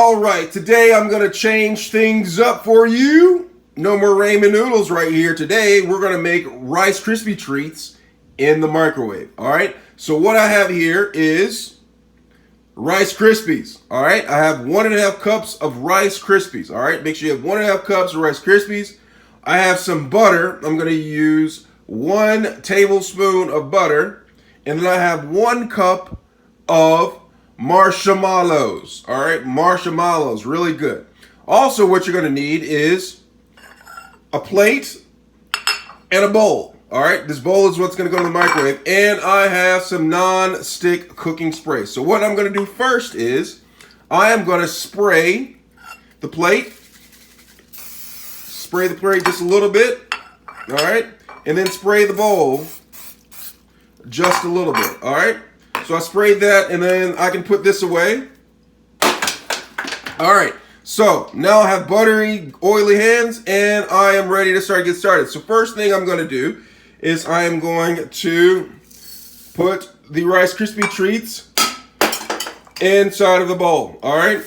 Alright, today I'm going to change things up for you. No more ramen noodles right here. Today we're going to make Rice Krispie treats in the microwave. Alright, so what I have here is Rice Krispies. Alright, I have 1.5 cups of Rice Krispies. Alright, make sure you have 1.5 cups of Rice Krispies. I have some butter. I'm going to use 1 tablespoon of butter. And then I have 1 cup of marshmallows. All right, marshmallows, really good. Also, what you're going to need is a plate and a bowl. All right, this bowl is what's going to go in the microwave. And I have some non-stick cooking spray. So what I'm going to do first is I am going to spray the plate. Spray the plate just a little bit. All right, and then spray the bowl just a little bit. All right. So I sprayed that, and then I can put this away. All right, so now I have buttery, oily hands, and I am ready to get started. So first thing I'm going to do is I am going to put the Rice Krispie treats inside of the bowl. All right,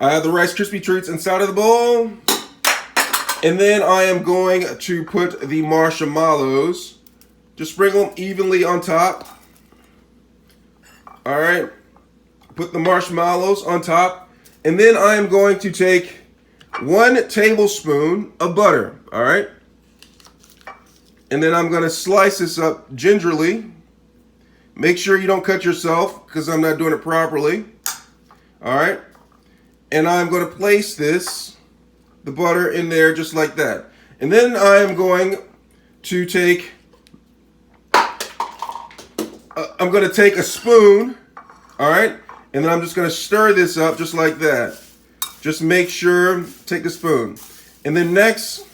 I have the Rice Krispie treats inside of the bowl, and then I am going to put the marshmallows, just sprinkle them evenly on top. All right, put the marshmallows on top, and then I am going to take 1 tablespoon of butter. All right, and then I'm going to slice this up gingerly. Make sure you don't cut yourself because I'm not doing it properly. All right, and I'm going to place the butter in there just like that, and then I am going to take a spoon, all right, and then I'm just going to stir this up just like that. Just make sure, take the spoon. And then next,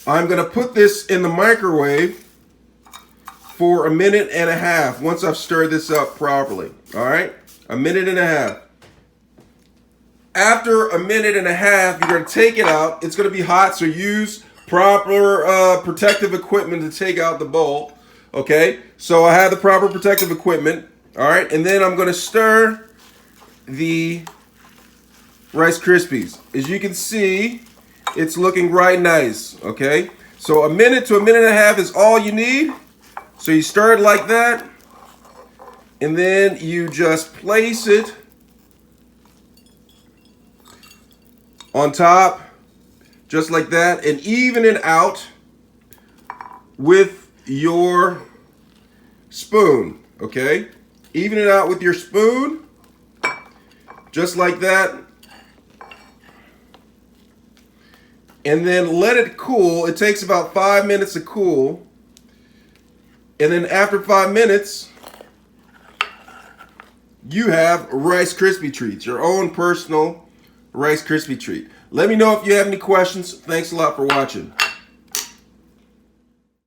I'm going to put this in the microwave for 1.5 minutes once I've stirred this up properly, all right? 1.5 minutes. After 1.5 minutes, you're going to take it out. It's going to be hot, so use proper protective equipment to take out the bowl. Okay, so I have the proper protective equipment. All right, and then I'm going to stir the Rice Krispies. As you can see, it's looking right nice. Okay, so 1 minute to 1.5 minutes is all you need. So you stir it like that, and then you just place it on top, just like that, and even it out with your spoon. Okay, even it out with your spoon just like that, and then let it cool. It takes about 5 minutes to cool, and then after 5 minutes you have Rice Krispie treats, your own personal Rice Krispie treat. Let me know if you have any questions. Thanks a lot for watching.